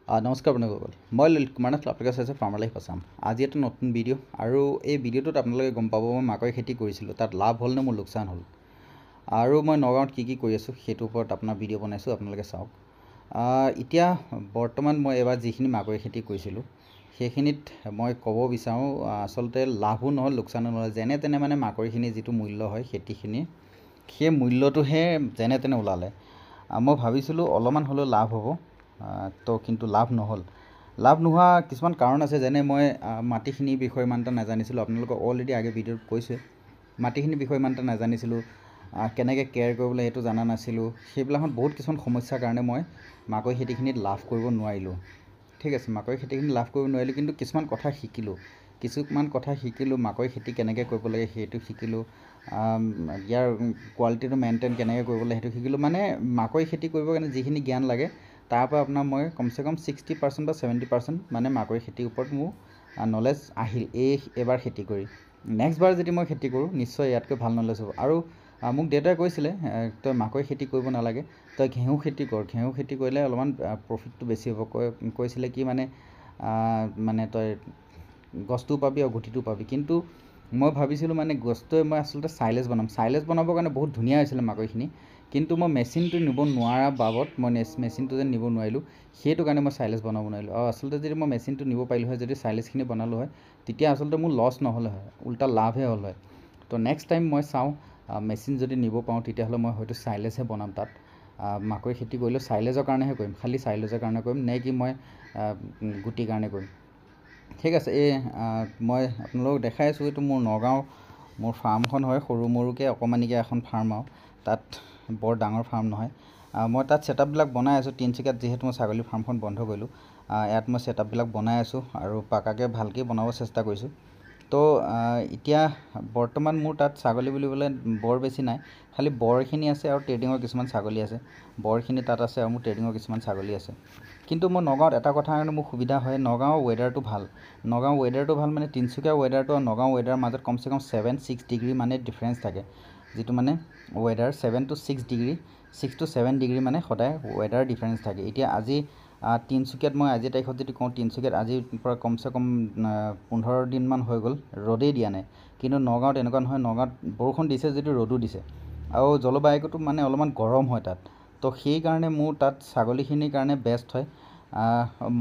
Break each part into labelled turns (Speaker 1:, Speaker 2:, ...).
Speaker 1: নমস্কাৰ বন্ধুসকল, মই ললিত কুমাৰ নাথ, আপোনালোকে চাইছে ফাৰ্মাৰ লাইফ আছাম। আজি এটা নতুন ভিডিঅ' আৰু এই ভিডিঅ'টোত আপোনালোকে গম পাব মই মাকৈ খেতি কৰিছিলোঁ, তাত লাভ হ'ল নে মোৰ লোকচান হ'ল, আৰু মই নগাঁৱত কি কৰি আছোঁ সেইটোৰ ওপৰত আপোনাৰ ভিডিঅ' বনাইছোঁ, আপোনালোকে চাওক। এতিয়া বৰ্তমান মই এবাৰ যিখিনি মাকৈ খেতি কৰিছিলোঁ সেইখিনিত মই ক'ব বিচাৰোঁ আচলতে লাভো নহ'ল লোকচানো নহ'ল। যেনে তেনে মানে মাকৈখিনি যিটো মূল্য হয় খেতিখিনি, সেই মূল্যটোহে যেনে তেনে ওলালে। মই ভাবিছিলোঁ অলপমান হ'লেও লাভ হ'ব, তো কিন্তু লাভ নহ'ল। লাভ নোহোৱা কিছুমান কাৰণ আছে, যেনে মই মাটিখিনিৰ বিষয়ে ইমান এটা নাজানিছিলোঁ। আপোনালোকক অলৰেডি আগে ভিডিঅ'ত কৈছোঁ, মাটিখিনিৰ বিষয়ে ইমান এটা নাজানিছিলোঁ, কেনেকৈ কেয়াৰ কৰিব লাগে সেইটো জনা নাছিলোঁ। সেইবিলাকত বহুত কিছুমান সমস্যাৰ কাৰণে মই মাকৈ খেতিখিনিত লাভ কৰিব নোৱাৰিলোঁ। ঠিক আছে, মাকৈ খেতিখিনি লাভ কৰিব নোৱাৰিলোঁ, কিন্তু কিছুমান কথা শিকিলোঁ। মাকৈ খেতি কেনেকৈ কৰিব লাগে সেইটো শিকিলোঁ, ইয়াৰ কোৱালিটিটো মেইনটেইন কেনেকৈ কৰিব লাগে সেইটো শিকিলোঁ। মানে মাকৈ খেতি কৰিবৰ কাৰণে যিখিনি জ্ঞান লাগে তাৰ পৰা আপোনাৰ মই কমচে কম 60% বা 70% মানে মাকৈ খেতিৰ ওপৰত মোৰ নলেজ আহিল এইবাৰ খেতি কৰি। নেক্সটবাৰ যদি মই খেতি কৰোঁ নিশ্চয় ইয়াতকৈ ভাল নলেজ হ'ব। আৰু মোক দেউতাই কৈছিলে তই মাকৈ খেতি কৰিব নালাগে, তই ঘেঁহু খেতি কৰ, ঘেঁহু খেতি কৰিলে অলপমান প্ৰফিটটো বেছি হ'ব। কৈছিলে কি মানে তই গছটোও পাবি আৰু গুটিটোও পাবি। কিন্তু মই ভাবিছিলোঁ মানে গছটোৱে মই আচলতে চাইলেজ বনাবৰ কাৰণে বহুত ধুনীয়া হৈছিলে মাকৈখিনি, কিন্তু মই মেচিনটো নিব নোৱাৰা বাবদ মই মেচিনটো যে নিব নোৱাৰিলোঁ, সেইটো কাৰণে মই চাইলেজ বনাব নোৱাৰিলোঁ। আৰু আচলতে যদি মই মেচিনটো নিব পাৰিলোঁ হয়, যদি চাইলেজখিনি বনালোঁ হয়, তেতিয়া আচলতে মোৰ লছ নহ'লে হয়, উল্টা লাভহে হ'ল হয়। তো নেক্সট টাইম মই চাওঁ, মেচিন যদি নিব পাৰোঁ তেতিয়াহ'লে মই হয়তো চাইলেজহে বনাম। তাত মাকৈ খেতি কৰিলেও চাইলেজৰ কাৰণেহে কৰিম, খালি চাইলেজৰ কাৰণে কৰিম, নে কি মই গুটিৰ কাৰণে কৰিম। ঠিক আছে, মই আপোনালোকক দেখাই আছোঁ, এইটো মোৰ নগাঁও মোৰ ফাৰ্মখন হয়, সৰু মৰুকৈ অকণমানিকৈ এখন ফাৰ্ম, আৰু তাত বৰ ডাঙৰ ফাৰ্ম নহয়। মই তাত ছেটআপবিলাক বনাই আছোঁ। তিনিচুকীয়াত যিহেতু মই ছাগলী ফাৰ্মখন বন্ধ কৰিলোঁ, ইয়াত মই ছেটআপবিলাক বনাই আছোঁ আৰু পাকাকৈ ভালকৈ বনাব চেষ্টা কৰিছোঁ। তো এতিয়া বৰ্তমান মোৰ তাত ছাগলী বুলিবলৈ বৰ বেছি নাই, খালি বৰখিনি আছে আৰু ট্ৰেডিঙৰ কিছুমান ছাগলী আছে। বৰখিনি তাত আছে আৰু মোৰ ট্ৰেডিঙৰ কিছুমান ছাগলী আছে। কিন্তু মই নগাঁৱত এটা কথা কাৰণে মোৰ সুবিধা হয়, নগাঁৱৰ ৱেডাৰটো ভাল। মানে তিনিচুকীয়া ৱেডাৰটো আৰু নগাঁও ৱেডাৰৰ মাজত কমচে কম 7-6 ডিগ্ৰী মানে ডিফাৰেঞ্চ থাকে। যিটো মানে weather 7 to 6 degree, 6 to 7 degree মানে সদায় ৱেডাৰ ডিফাৰেঞ্চ থাকে। এতিয়া আজি তিনিচুকীয়াত মই আজিৰ তাৰিখত যদি কওঁ, তিনিচুকীয়াত আজিৰ পৰা কমচে কম 15 দিনমান হৈ গ'ল ৰ'দেই দিয়া নাই। কিন্তু নগাঁৱত এনেকুৱা নহয়, নগাঁৱত বৰষুণ দিছে যদিও ৰ'দো দিছে, আৰু জলবায়ুটো মানে অলপমান গৰম হয় তাত। তো সেইকাৰণে মোৰ তাত ছাগলীখিনিৰ কাৰণে বেষ্ট হয়।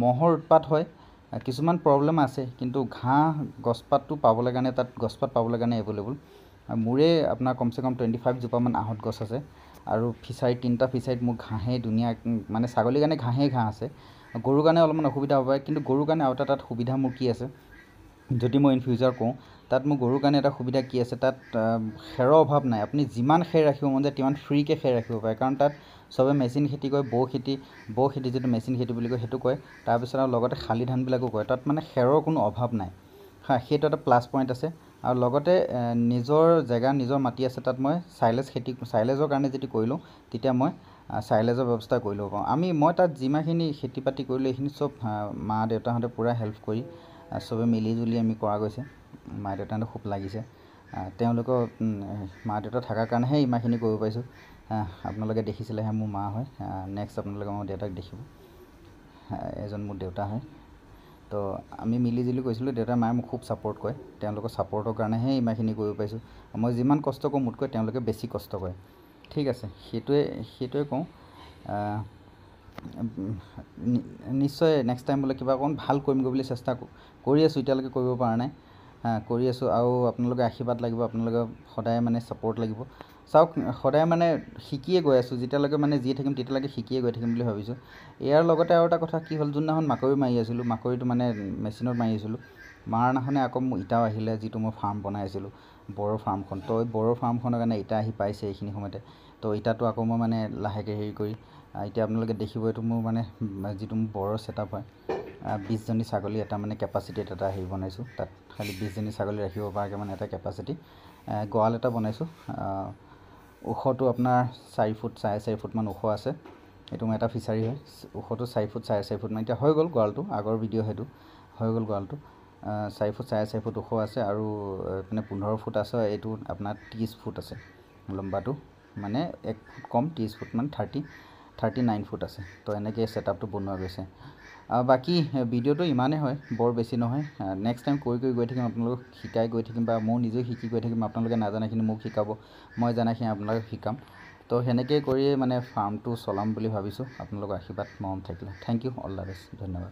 Speaker 1: মহৰ উৎপাত হয়, কিছুমান প্ৰব্লেম আছে, কিন্তু ঘাঁহ গছপাতটো পাবলৈ কাৰণে তাত গছপাত পাবলৈ কাৰণে এভেইলেবল। মোৰে আপোনাৰ কমচে কম 25 জোপামান আহঁত গছ আছে, আৰু তিনিটা ফিচাৰীত মোৰ ঘাঁহেই ধুনীয়া, মানে ছাগলীৰ কাৰণে ঘাঁহ আছে। গৰুৰ কাৰণে অলপমান অসুবিধা হ'ব পাৰে, কিন্তু গৰুৰ কাৰণে আৰু এটা তাত সুবিধা মোৰ কি আছে, যদি মই ইন ফিউচাৰ কওঁ, তাত মোৰ গৰুৰ কাৰণে এটা সুবিধা কি আছে, তাত খেৰৰ অভাৱ নাই। আপুনি যিমান খেৰ ৰাখিব মন যায় তিমান ফ্ৰীকৈ খেৰ ৰাখিব পাৰে, কাৰণ তাত চবে মেচিন খেতি কৰে, বৌ খেতি যিটো মেচিন খেতি বুলি কয় সেইটো কৰে। তাৰপিছত আৰু লগতে শালি ধানবিলাকো কৰে। তাত মানে খেৰৰ কোনো অভাৱ নাই, সেইটো এটা প্লাছ পইণ্ট আছে। আৰু লগতে নিজৰ জেগা, নিজৰ মাটি আছে, তাত মই চাইলেজৰ কাৰণে যদি কৰি লওঁ তেতিয়া মই চাইলেজৰ ব্যৱস্থা কৰি ল'ব পাৰোঁ। মই তাত যিমানখিনি খেতি বাতি কৰিলোঁ এইখিনি চব মা দেউতাহঁতে পূৰা হেল্প কৰি চবে মিলিজুলি আমি কৰা গৈছে। মা দেউতাহঁতে খুব লাগিছে, তেওঁলোকৰ মা দেউতা থকাৰ কাৰণেহে ইমানখিনি কৰিব পাৰিছোঁ। আপোনালোকে দেখিছিলেহে মোৰ মা হয়, নেক্সট আপোনালোকে মোৰ দেউতাক দেখিব, এজন মোৰ দেউতা হয়। তো আমি মিলিজুলি কৰিছিলোঁ, দেউতা মায়ে মোক খুব ছাপোৰ্ট কৰে, তেওঁলোকৰ ছাপোৰ্টৰ কাৰণেহে ইমানখিনি কৰিব পাৰিছোঁ। মই যিমান কষ্ট কৰোঁ মোতকৈ তেওঁলোকে বেছি কষ্ট কৰে। ঠিক আছে, সেইটোৱে কওঁ। নিশ্চয় নেক্সট টাইম বোলে কিবা অকণ ভাল কৰিমগৈ বুলি চেষ্টা কৰি আছোঁ, এতিয়ালৈকে কৰিব পৰা নাই, কৰি আছোঁ। আৰু আপোনালোকে আশীৰ্বাদ লাগিব, আপোনালোকে সদায় মানে ছাপোৰ্ট লাগিব। চাওক, সদায় মানে শিকিয়ে গৈ আছোঁ, যেতিয়ালৈকে মানে জীয়াই থাকিম তেতিয়ালৈকে শিকিয়ে গৈ থাকিম বুলি ভাবিছোঁ। ইয়াৰ লগতে আৰু এটা কথা কি হ'ল, যোনদিনাখন মাকৈ মাৰি আছিলোঁ, মাকৈটো মানে মেচিনত মাৰি আছিলোঁ, মাৰনাখনে আকৌ মোৰ ইটাও আহিলে, যিটো মই ফাৰ্ম বনাই আছিলোঁ বড়ো ফাৰ্মখন। তো বড়ো ফাৰ্মখনৰ কাৰণে ইটা আহি পাইছে এইখিনি সময়তে। তো ইটাটো আকৌ মই মানে লাহেকৈ হেৰি কৰি, এতিয়া আপোনালোকে দেখিব, এইটো মোৰ মানে যিটো মোৰ বড়ো ছেটআপ হয়, 20জনী ছাগলী এটা মানে কেপাচিটিত এটা হেৰি বনাইছোঁ। তাত খালি 20জনী ছাগলী ৰাখিব পৰাকৈ মানে এটা কেপাচিটি গঁৰাল এটা বনাইছোঁ। ওখটো আপোনাৰ 4 ফুট 4.5 ফুটমান ওখ আছে। এইটো মোৰ এটা ফিচাৰী হয়, ওখটো 4 ফুট 4.5 ফুটমান। এতিয়া হৈ গ'ল গঁৰালটো, আগৰ ভিডিঅ' সেইটো হৈ গ'ল গঁৰালটো। 4 ফুট 4.5 ফুট ওখ আছে, আৰু মানে 15 ফুট আছে। এইটো আপোনাৰ 30 ফুট আছে লম্বাটো, মানে 1 ফুট কম 30 ফুট, মানে 39 ফুট আছে। তো এনেকৈ ছেটআপটো বনোৱা গৈছে। বাকী ভিডিঅ'টো ইমানেই হয়, বৰ বেছি নহয়। নেক্সট টাইম কৰি গৈ থাকিম, আপোনালোকক শিকাই গৈ থাকিম, বা মই নিজেও শিকি গৈ থাকিম। আপোনালোকে নাজানাখিনি মোক শিকাব, মই জানাখিনি আপোনালোকক শিকাম। তো সেনেকৈ কৰিয়ে মানে ফাৰ্মটো চলাম বুলি ভাবিছোঁ। আপোনালোকৰ আশীৰ্বাদ মৰম থাকিলে। Thank you, all the best, ধন্যবাদ।